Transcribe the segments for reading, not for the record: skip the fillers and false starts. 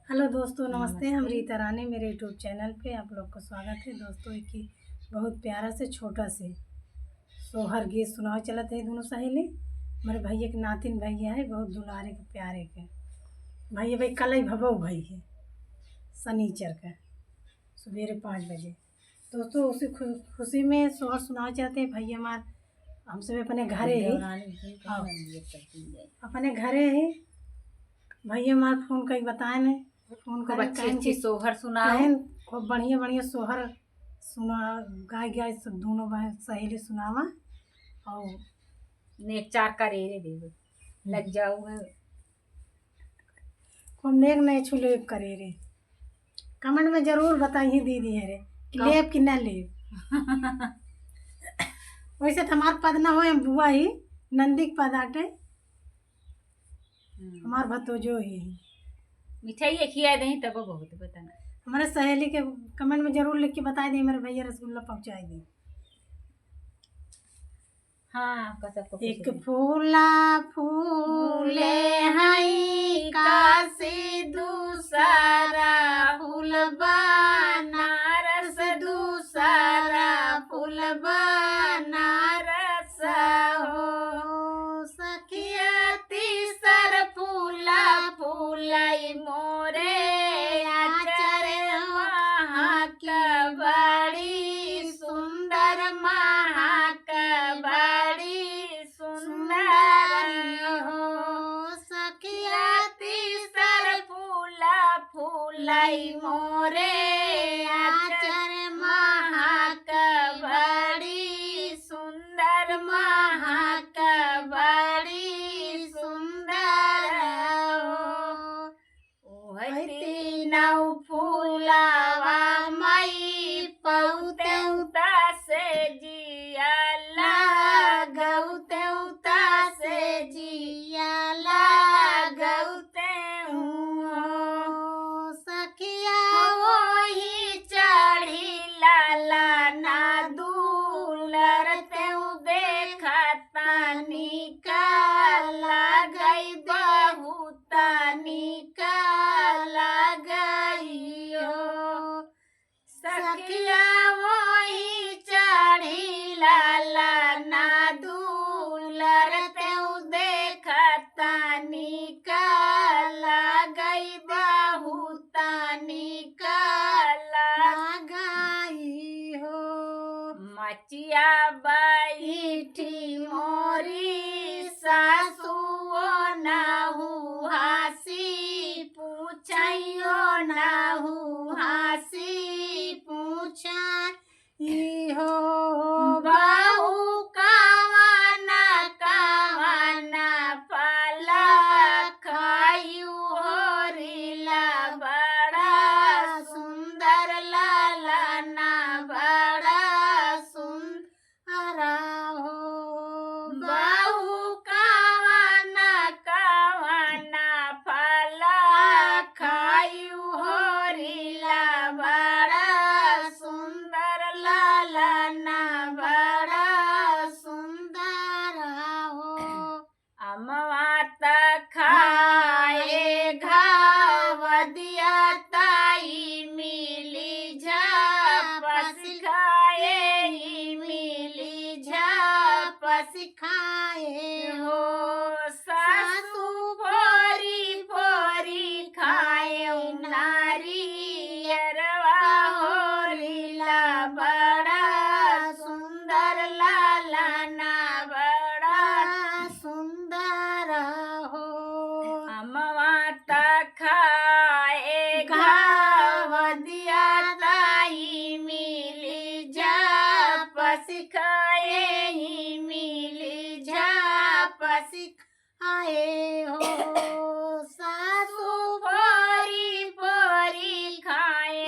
Hello दोस्तों, नमस्ते। हम रीता रानी, मेरे यूट्यूब चैनल पे आप लोग का स्वागत है। दोस्तों एक बहुत प्यारा से छोटा से सोहर गीत सुनाओ चलत है। दोनों सहेली मेरे भैया के नातिन भैया है, बहुत दुलारे के प्यारे के भैया। भाई कल ही भबो भाई है शनिचर का सवेरे 5 बजे। दोस्तों उसी खुशी में सोहर सुनाओ चाहते हैं भैया हमार। हम सब अपने घरे ही है भैया हमार फोन कहीं बताए नहीं। फोन कर अच्छी सोहर सुनाओ। खूब बढ़िया बढ़िया सोहर सुना गाय सब दोनों सहेली सुनावा और नेक चार करेरे देव लग जाओ खूब नेक नहीं छुले करे रे। कमेंट में जरूर बताइए दीदी है रे कि लेब कि न लेब। वैसे तो हमार पद ना हो, बुआ ही नंदी के पद आटे हमार भतोजो ही मिठाई खिया दे तब बहुत बताना। हमारे सहेली के कमेंट में जरूर लिख के बता दी मेरे भैया रसगुल्ला पहुंचाई दी। हाँ एक फूला फूले हई काशी दूसरा फूल बनारस दूसरा फूल बनारस हो सखिया तीसर फूला फूलाई मोरे आचर महाक बड़ी सुंदर महाक बड़ी सुंदर हो सखिया तीसर फूला फूलाई मोरे आचर महाक बड़ी सुंदर महाक बड़ी सुंदर हो तीनौ फूलावा मई पौतेउता से जिया लागौतेउता से जिया लागौते सखिया वही चढ़ी लाला ना दूलर तेऊ देखा तानी का लगई बहुत निका लगई हो सखिया वही चढ़ी लाला ना दूलर तेऊ देखा तानी का लगई बहुत निका लगई हो मचिया बैठी मोरी सासुओ नाहू हासी पूछियो नाहू हासी पूछा हो बाहू कावाना कावाना पाला खायू होरिला बड़ा सुंदर लाला ना बड़ा सुंदर हो बाहू कावाना कावाना पाला खायू होरिला बड़ा सुंदर लाला ना बड़ा सुंदर हो अमवात खाए घाव दिया ताई मिली झापस खाए मिली झापस खाए हो सासू फोरी फोरी खाए नारी अरवा होरिला बड़ा सुंदर लाला ना बड़ा सुंदर हो अमवाता खाए घाव दिया ताई मिली झापस खाए मिली झापस खाए हो सासू फोरी फोरी खाए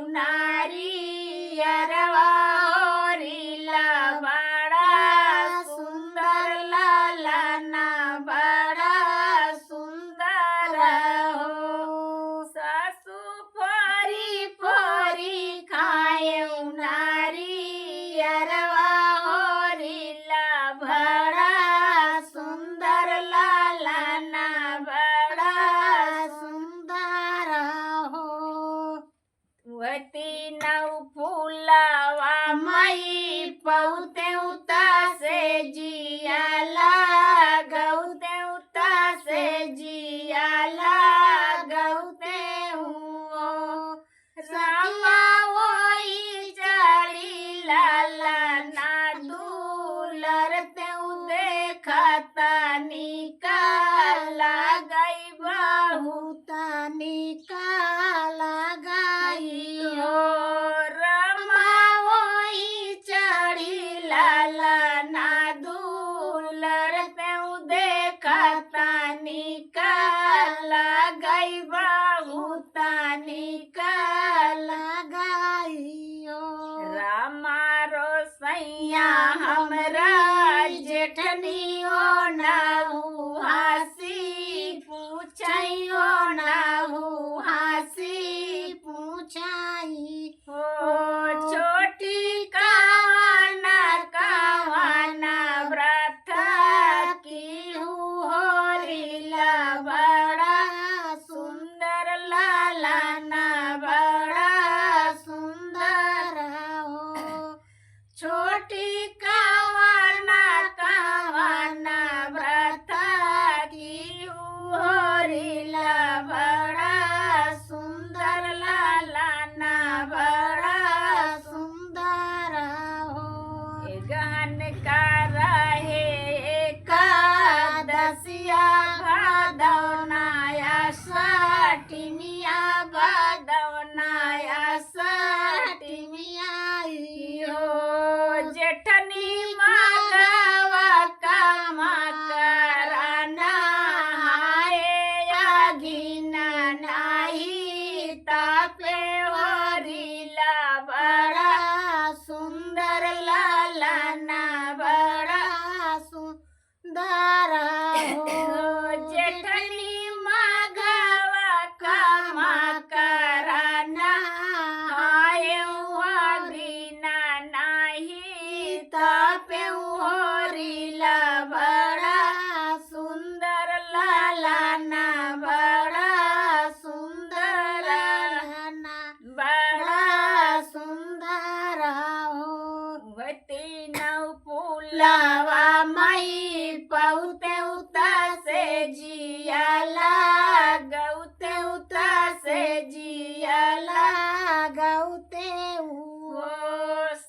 नारी अरवा होरिला बड़ा सुंदर लाला ना बड़ा सुंदर हो सासू फोरी फोरी खाए नारी अरवा होरिला बड़ा सुंदर लाला ना बड़ा वती नौ फूलावा मई पौते उता से जियाला गौते उता से जियाला गौते हुओ रामा वही चढ़ी लाला ना दूलरते देखता निकाला गई बहुता निकाला गई हो रमा वही चढ़ी लाला ना दूलरते देखता निकाला गई बहुता निकाला गई हो रामा रोसैया हमरा जेठनियो नाहू हासी पूछाइयो नाहू हासी पूछाई हो छोटी कावाना कावाना व्रत की होरीला बड़ा सुंदर लाला ना बड़ा सुंदर हो छोटी कावाना कावाना व्रत की होरीला बड़ा सुंदर लाला ना बड़ा सुंदर हो गहन का रहे एकादशिया भादवनाया साटिमिया भादवनाया साटिमिया हो जेठनी मागवा कामा कराना हाय आगिना नाही तापे वरीला बड़ा सुंदर लाला ना बड़ा सुंदर हो जेठनी मागवा कामा कराना हाय आगिना नाही तापे वरीला बड़ा सुंदर लाला ना बड़ा सुंदर लाला ना बड़ा सुंदर हो वती नौ फूलावा मई पौते उता से जियाला गौते उता से जियाला गौते हुओ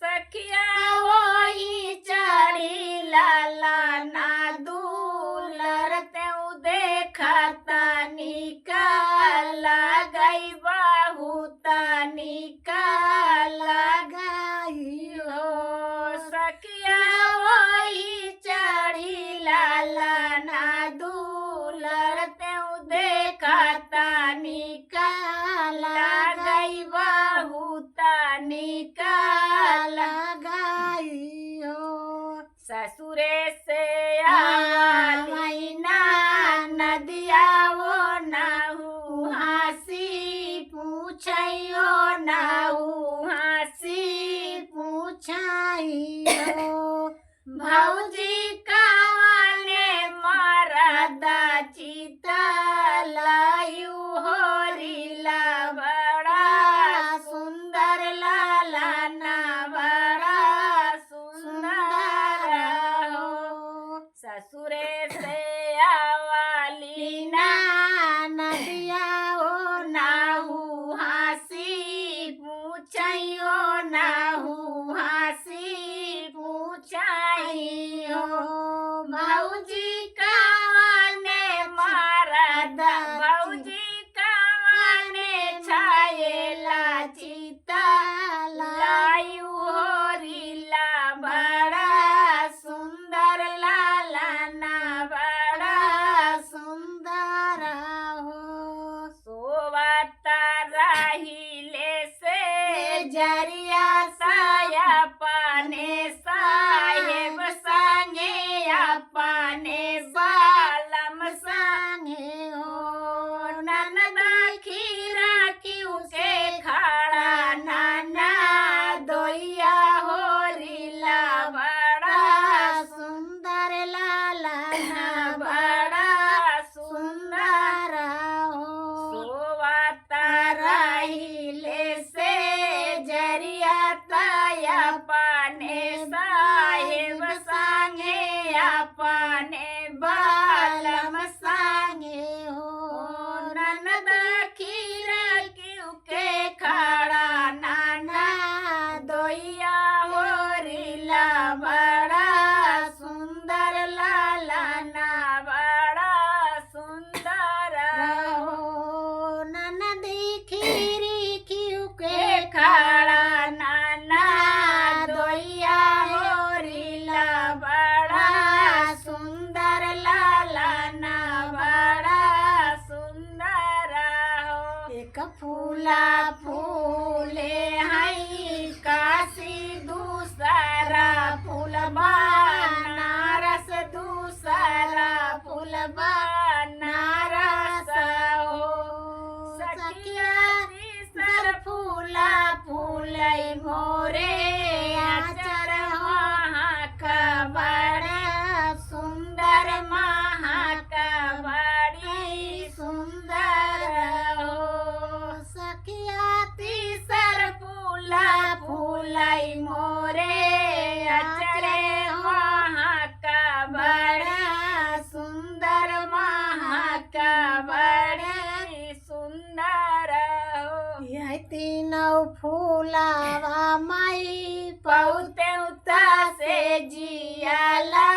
सखिया वही चढ़ी लाला ना दूलरते देखता निकाला गई बहुता निकाला गई हो सखिया वही चढ़ी लाला ना दूलरते देखता निकाला गई बहुता निकाला गई हो ससुरे से आईना नदिया वो नाहू हासी पूछाइयो नाहू हासी पूछाइयो भौजी कावाने मरदा चिता लायू होरीला बड़ा सुंदर लाला ना बड़ा सुंदर हो ससुरे से आवाली ना नदिया ओ नाहू हासी पूछाइयो नाहू हासी पूछाइयो भौजी कावाने मरदा भौजी कावाने छायेला चिता लायू होरीला बड़ा सुंदर लाला ना बड़ा सुंदर हो सोवता रहिले से जरिया साया पाने साहेब संगे अपने बालम संगे हो ननदा खीरा क्यों के खड़ा नाना दोइया होरीला बड़ा सुंदर लाला ना बड़ा सुंदर हो सोवता रहिले से एक फूला फूले हई काशी दूसरा फूल बनारस दूसरा फूल बनारस हो सखिया तीसर फूला फूलई मोरे आचर वहाँ का बड़ा सुंदर महा का बड़ी सुंदर हो सखिया तीसर फूला फूलई मोरे आचर वहाँ का बड़ा सुंदर महा का बड़ी सुंदर हो यह तीनों फूलावा माई पौते उता से जियाला